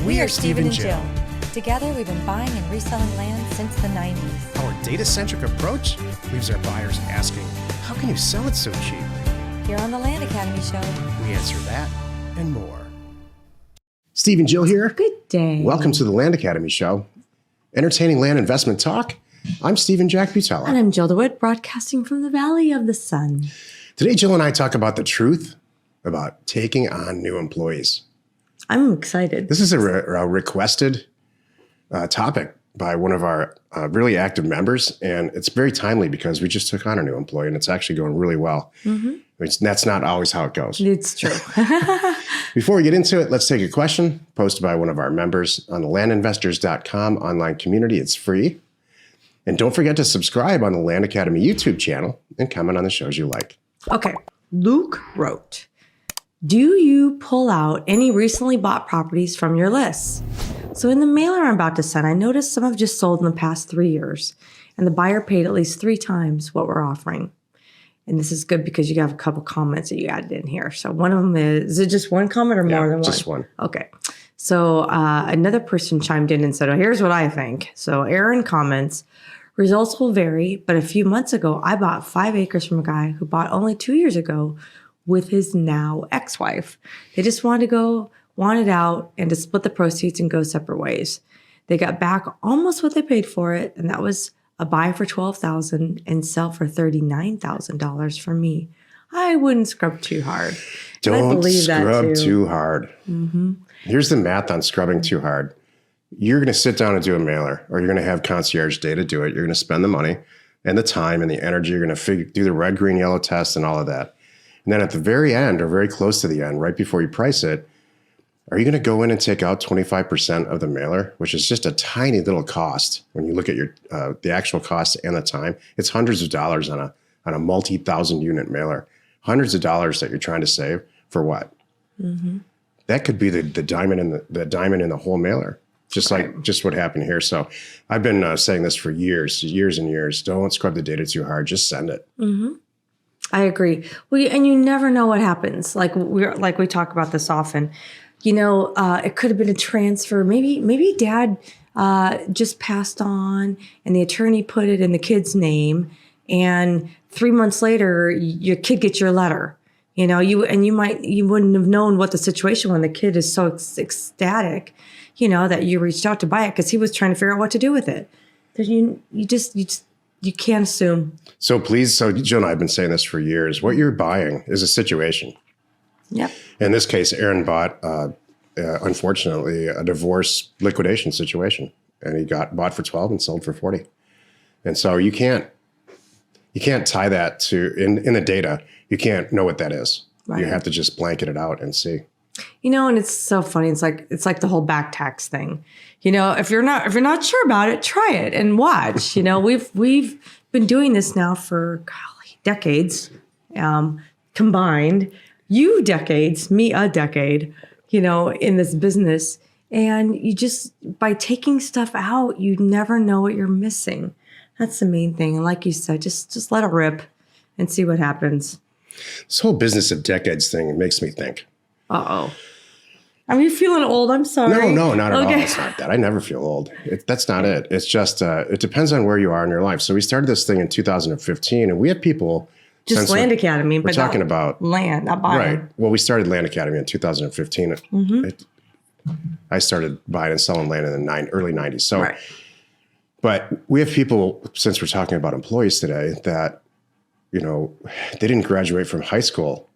We are Steve and Jill. Together, we've been buying and reselling land since the 90s. Our data-centric approach leaves our buyers asking, how can you sell it so cheap? Here on the Land Academy Show, We answer that and more. Steve and Jill here. Good day. Welcome to the Land Academy Show. Entertaining land investment talk. I'm Steve and Jack Butella. And I'm Jill DeWitt, broadcasting from the Valley of the Sun. Today, Jill and I talk about the truth about taking on new employees. I'm excited. This is a requested topic by one of our really active members, and it's very timely because we just took on a new employee, and it's actually going really well. That's not always how it goes. It's true. Before we get into it, let's take a question posted by one of our members on the landinvestors.com online community. It's free. And don't forget to subscribe on the Land Academy YouTube channel and comment on the shows you like. Okay. Luke wrote, do you pull out any recently bought properties from your lists? So in the mailer I'm about to send, I noticed some have just sold in the past 3 years, and the buyer paid at least 3 times what we're offering. And this is good because you have a couple comments that you added in here. So one of them is it just one comment or more than one? Just one. Okay. So another person chimed in and said, oh, here's what I think. So Aaron comments, results will vary, but a few months ago, I bought 5 acres from a guy who bought only 2 years ago with his now ex-wife. They just wanted out and to split the proceeds and go separate ways. They got back almost what they paid for it, and that was a buy for $12,000 and sell for $39,000 for me. I wouldn't scrub too hard. Don't scrub too hard. Here's the math on scrubbing too hard. You're going to sit down and do a mailer, or you're going to have concierge data do it. You're going to spend the money and the time and the energy. You're going to do the red, green, yellow test and all of that. And then at the very end, or very close to the end, right before you price it, are you going to go in and take out 25% of the mailer, which is just a tiny little cost when you look at your the actual cost and the time? It's hundreds of dollars on a multi-thousand unit mailer. Hundreds of dollars that you're trying to save for what? That could be the diamond in the whole mailer, just what happened here. So I've been saying this for years and years. Don't scrub the data too hard. Just send it. I agree. Well, and you never know what happens. Like we talk about this often. You know, it could have been a transfer. Maybe dad just passed on, and the attorney put it in the kid's name, and 3 months later, your kid gets your letter. You know, you wouldn't have known what the situation when the kid is so ecstatic, you know, that you reached out to buy it because he was trying to figure out what to do with it. You can't assume. So Jill and I have been saying this for years. What you're buying is a situation. Yep. In this case, Aaron bought, unfortunately, a divorce liquidation situation, and he bought for 12 and sold for 40. And so you can't tie that to in the data. You can't know what that is. Right. You have to just blanket it out and see. You know, and it's so funny. It's like the whole back tax thing. You know, if you're not sure about it, try it and watch. You know, we've been doing this now for decades combined. You decades, me a decade, you know, in this business. And you just, by taking stuff out, you never know what you're missing. That's the main thing. And like you said, just let it rip and see what happens. This whole business of decades thing, it makes me think. Uh-oh. Are you feeling old? I'm sorry. No, not at all. It's not that. I never feel old. That's not it. It's just, it depends on where you are in your life. So we started this thing in 2015, and we have people... Just Land Academy, but we're talking about land, not buying. Right. Well, we started Land Academy in 2015. I started buying and selling land in the early 90s. So, right. But we have people, since we're talking about employees today, that, you know, they didn't graduate from high school.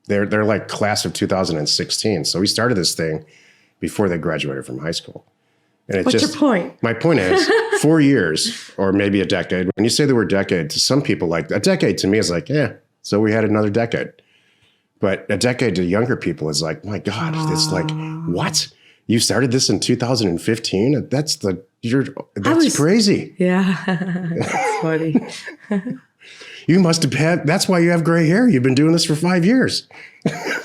They're like class of 2016. So we started this thing before they graduated from high school. And what's your point? My point is 4 years or maybe a decade. When you say the word decade, to some people, like a decade to me is like, yeah, so we had another decade. But a decade to younger people is like, my God, it's like, what? You started this in 2015? That's crazy. Yeah, that's funny. You must have had, that's why you have gray hair. You've been doing this for 5 years.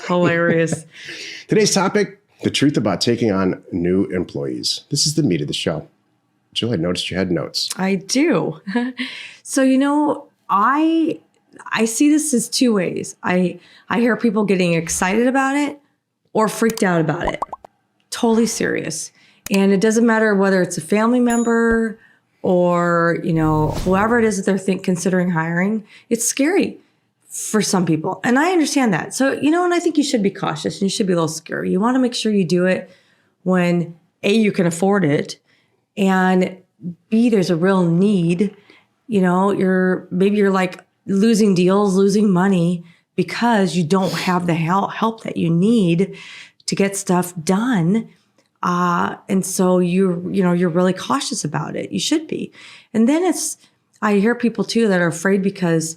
Hilarious. Today's topic, the truth about taking on new employees. This is the meat of the show. Jill, I noticed you had notes. I do. So, you know, I see this as 2 ways. I hear people getting excited about it or freaked out about it. totally serious. And it doesn't matter whether it's a family member or, whoever it is that they're considering hiring. It's scary for some people. And I understand that. So, and I think you should be cautious and you should be a little scary. You want to make sure you do it when A, you can afford it, and B, there's a real need. You're like losing deals, losing money because you don't have the help that you need to get stuff done. And so you're really cautious about it. You should be. And then I hear people too that are afraid because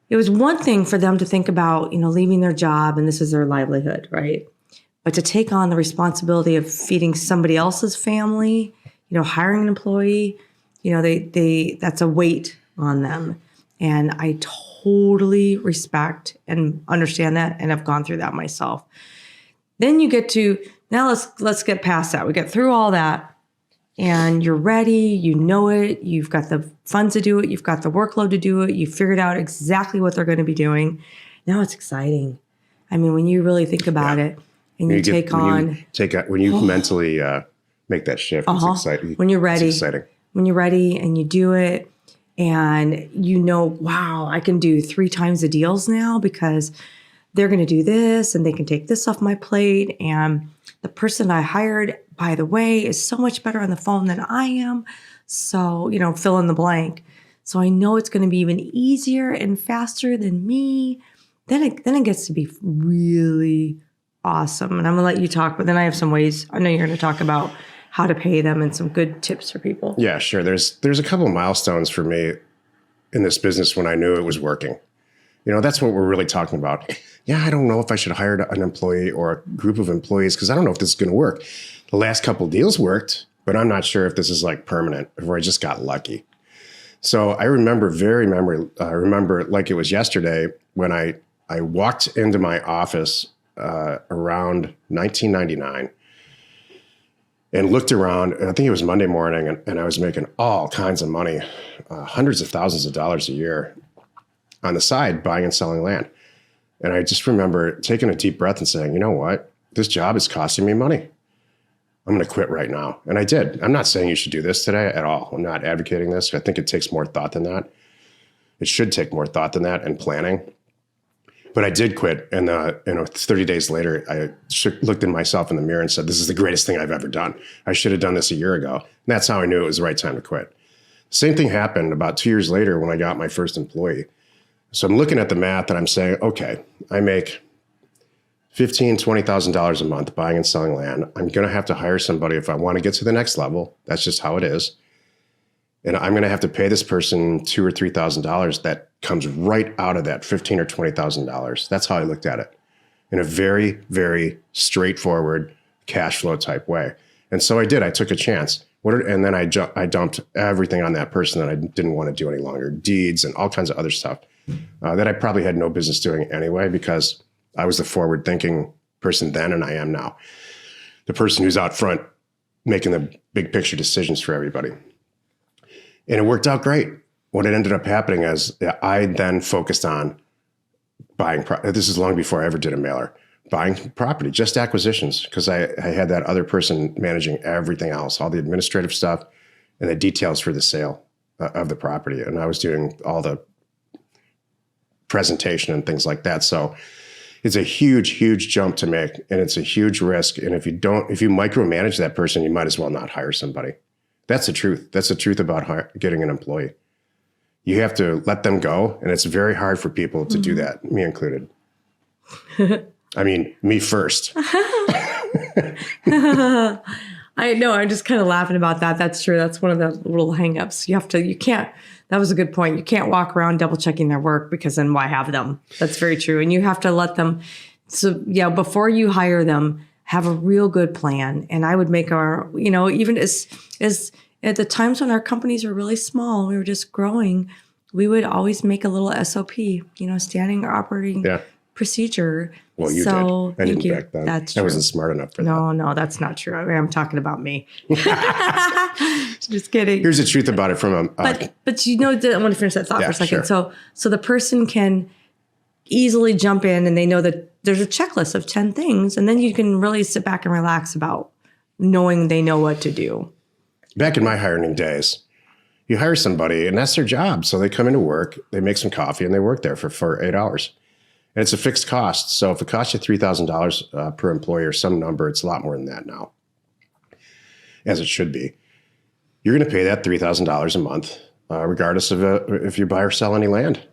it was one thing for them to think about, leaving their job and this is their livelihood, right? But to take on the responsibility of feeding somebody else's family, hiring an employee, that's a weight on them. And I totally respect and understand that. And I've gone through that myself. Then you get to, now let's get past that. We get through all that and you're ready, it, you've got the funds to do it, you've got the workload to do it, you figured out exactly what they're going to be doing. Now it's exciting. I mean, when you really think about it and when you mentally make that shift, it's exciting. When you're ready, it's exciting. When you're ready and you do it and wow, I can do 3 times the deals now because they're going to do this and they can take this off my plate. And the person I hired, by the way, is so much better on the phone than I am. So, fill in the blank. So I know it's going to be even easier and faster than me. Then it gets to be really awesome. And I'm going to let you talk, but then I have some ways. I know you're going to talk about how to pay them and some good tips for people. Yeah, sure. There's a couple of milestones for me in this business when I knew it was working. That's what we're really talking about. Yeah, I don't know if I should hire an employee or a group of employees because I don't know if this is going to work. The last couple of deals worked, but I'm not sure if this is like permanent or I just got lucky. So I remember like it was yesterday when I walked into my office around 1999 and looked around, and I think it was Monday morning, and I was making all kinds of money, hundreds of thousands of dollars a year on the side, buying and selling land. And I just remember taking a deep breath and saying, you know what? This job is costing me money. I'm going to quit right now. And I did. I'm not saying you should do this today at all. I'm not advocating this. I think it takes more thought than that. It should take more thought than that and planning. But I did quit. And 30 days later, I looked at myself in the mirror and said, this is the greatest thing I've ever done. I should have done this a year ago. And that's how I knew it was the right time to quit. Same thing happened about 2 years later when I got my first employee. So I'm looking at the math and I'm saying, okay, I make $15,000, $20,000 a month buying and selling land. I'm going to have to hire somebody if I want to get to the next level. That's just how it is. And I'm going to have to pay this person $2,000 or $3,000 that comes right out of that $15,000 or $20,000. That's how I looked at it in a very, very straightforward cash flow type way. And so I did. I took a chance. And then I dumped everything on that person that I didn't want to do any longer, deeds and all kinds of other stuff that I probably had no business doing anyway, because I was the forward thinking person then and I am now. The person who's out front making the big picture decisions for everybody. And it worked out great. What it ended up happening is I then focused on buying. This is long before I ever did a mailer. Buying property, just acquisitions, because I had that other person managing everything else, all the administrative stuff and the details for the sale of the property. And I was doing all the presentation and things like that. So it's a huge, huge jump to make, and it's a huge risk. And if you micromanage that person, you might as well not hire somebody. That's the truth. That's the truth about getting an employee. You have to let them go, and it's very hard for people to do that, me included. I mean, me first. I know. I'm just kind of laughing about that. That's true. That's one of the little hangups. That was a good point. You can't walk around double checking their work, because then why have them? That's very true. And you have to let them. So yeah, before you hire them, have a real good plan. And I would make even as at the times when our companies were really small, we were just growing, we would always make a little SOP, standing operating procedure. Well, you did. I didn't back then. That's true. I wasn't smart enough for that. No, that's not true. I mean, I'm talking about me. Just kidding. Here's the truth about it from a... But I want to finish that thought for a second. Sure. So the person can easily jump in, and they know that there's a checklist of 10 things, and then you can really sit back and relax about knowing they know what to do. Back in my hiring days, you hire somebody and that's their job. So they come into work, they make some coffee, and they work there for 8 hours. And it's a fixed cost. So if it costs you $3,000 per employee or some number, it's a lot more than that now, as it should be. You're going to pay that $3,000 a month, regardless of if you buy or sell any land.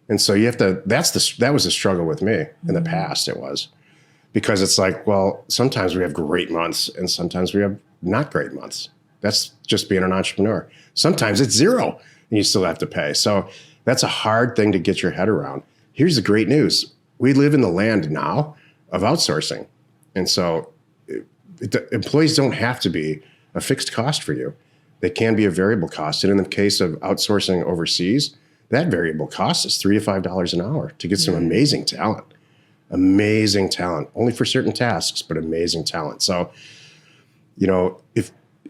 And so you have to, that was a struggle with me in the past. It was because it's like, well, sometimes we have great months and sometimes we have not great months. That's just being an entrepreneur. Sometimes it's zero and you still have to pay. So that's a hard thing to get your head around. Here's the great news. We live in the land now of outsourcing. And so employees don't have to be a fixed cost for you. They can be a variable cost. And in the case of outsourcing overseas, that variable cost is $3 to $5 an hour to get some amazing talent. Amazing talent, only for certain tasks, but amazing talent. So,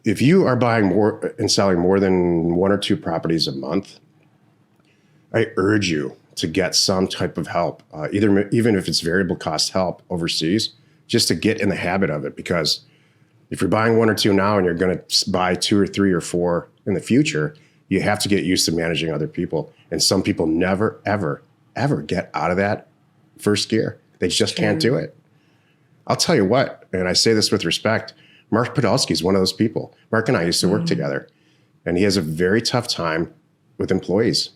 if you are buying more and selling more than 1 or 2 properties a month, I urge you to get some type of help, even if it's variable cost help overseas, just to get in the habit of it. Because if you're buying 1 or 2 now and you're going to buy 2 or 3 or 4 in the future, you have to get used to managing other people. And some people never, ever, ever get out of that first gear. They just can't do it. I'll tell you what, and I say this with respect, Mark Podolsky is one of those people. Mark and I used to work together, and he has a very tough time with employees.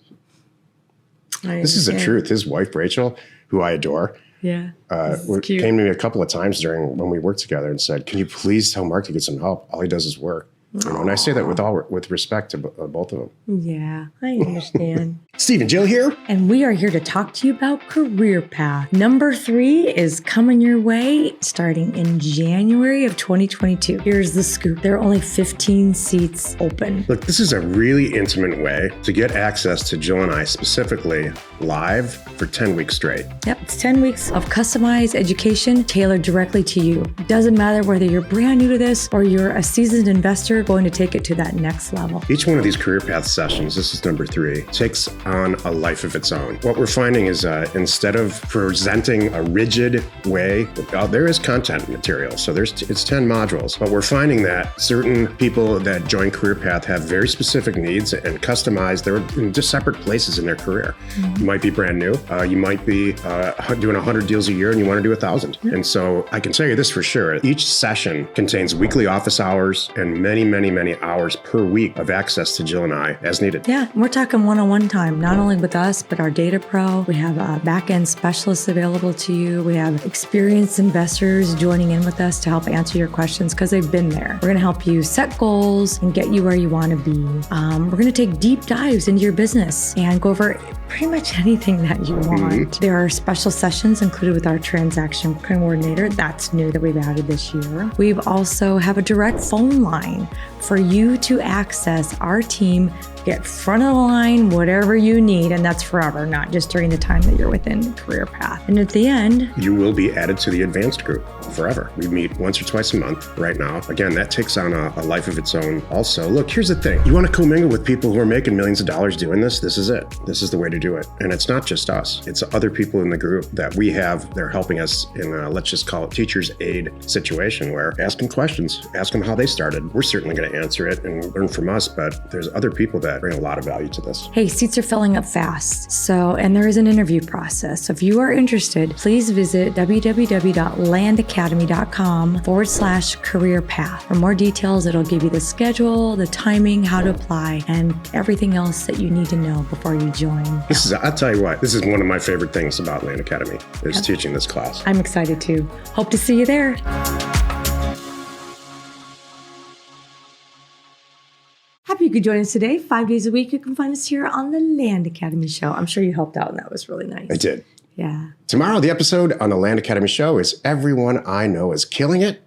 This is the truth. His wife, Rachel, who I adore, came to me a couple of times when we worked together and said, can you please tell Mark to get some help? All he does is work. And I say that with respect to both of them. Yeah, I understand. Steve and Jill here. And we are here to talk to you about Career Path. Number 3 is coming your way starting in January of 2022. Here's the scoop. There are only 15 seats open. Look, this is a really intimate way to get access to Jill and I specifically live for 10 weeks straight. Yep, it's 10 weeks of customized education tailored directly to you. It doesn't matter whether you're brand new to this or you're a seasoned investor going to take it to that next level. Each one of these Career Path sessions, this is number 3, takes on a life of its own. What we're finding is instead of presenting a rigid way, there is content material. So it's 10 modules, but we're finding that certain people that join Career Path have very specific needs and customized. They're in just separate places in their career. You might be brand new. You might be doing 100 deals a year and you want to do 1,000. And so I can tell you this for sure. Each session contains weekly office hours and many hours per week of access to Jill and I as needed. Yeah, we're talking one-on-one time, not only with us, but our data pro. We have back-end specialists available to you. We have experienced investors joining in with us to help answer your questions because they've been there. We're going to help you set goals and get you where you want to be. We're going to take deep dives into your business and go over pretty much anything that you want. There are special sessions included with our transaction coordinator. That's new that we've added this year. We've also have a direct phone line for you to access our team, get front of the line, whatever you need, and that's forever, not just during the time that you're within the Career Path. And at the end, you will be added to the advanced group forever. We meet once or twice a month right now. Again, that takes on a life of its own also. Look, here's the thing. You want to commingle with people who are making millions of dollars doing this? This is it. This is the way to do it. And it's not just us. It's other people in the group that we have. They're helping us in let's just call it teacher's aid situation where ask them questions, ask them how they started. We're certainly going to answer it and learn from us, but there's other people that bring a lot of value to this. Hey, seats are filling up fast. And there is an interview process. So if you are interested, please visit www.landacademy.com/career path. For more details, it'll give you the schedule, the timing, how to apply, and everything else that you need to know before you join. I'll tell you what, this is one of my favorite things about Land Academy is teaching this class. I'm excited too. Hope to see you there. Happy you could join us today. 5 days a week, you can find us here on the Land Academy Show. I'm sure you helped out and that was really nice. I did. Yeah. Tomorrow, the episode on the Land Academy Show is Everyone I Know is Killing It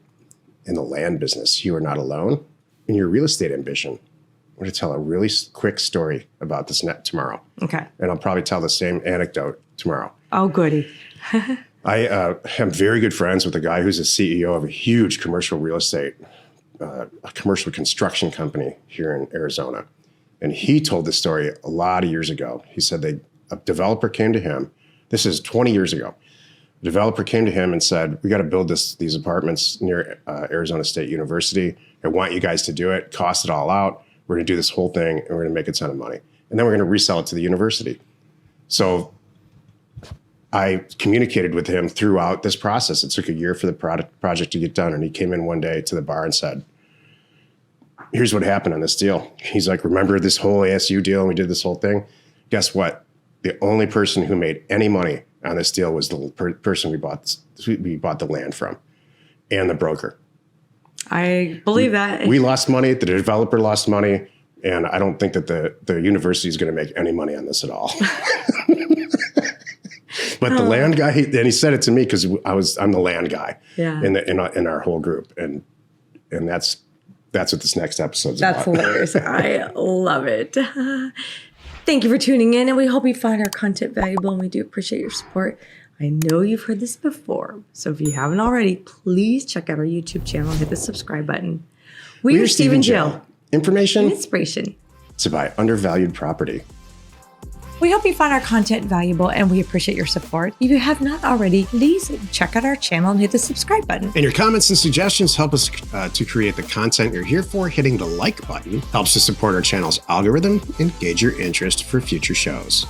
in the Land Business. You are not alone in your real estate ambition. I'm going to tell a really quick story about this tomorrow. Okay. And I'll probably tell the same anecdote tomorrow. Oh, goody. I am very good friends with a guy who's a CEO of a huge commercial real estate, a commercial construction company here in Arizona. And he told this story a lot of years ago. He said a developer came to him. This is 20 years ago. The developer came to him and said, we got to build these apartments near Arizona State University. I want you guys to do it, cost it all out. We're going to do this whole thing and we're going to make a ton of money. And then we're going to resell it to the university. So I communicated with him throughout this process. It took a year for the project to get done. And he came in one day to the bar and said, here's what happened on this deal. He's like, remember this whole ASU deal? And we did this whole thing. Guess what? The only person who made any money on this deal was the person we bought the land from and the broker. I believe that. We lost money. The developer lost money. And I don't think that the university is going to make any money on this at all. But the land guy, and he said it to me because I'm the land guy in our whole group. And that's what this next episode's about. That's hilarious. I love it. Thank you for tuning in, and we hope you find our content valuable, and we do appreciate your support. I know you've heard this before, so if you haven't already, please check out our YouTube channel and hit the subscribe button. We are Steve and Jill. Information and inspiration to buy undervalued property. We hope you find our content valuable, and we appreciate your support. If you have not already, please check out our channel and hit the subscribe button. And your comments and suggestions help us to create the content you're here for. Hitting the like button helps to support our channel's algorithm and gauge your interest for future shows.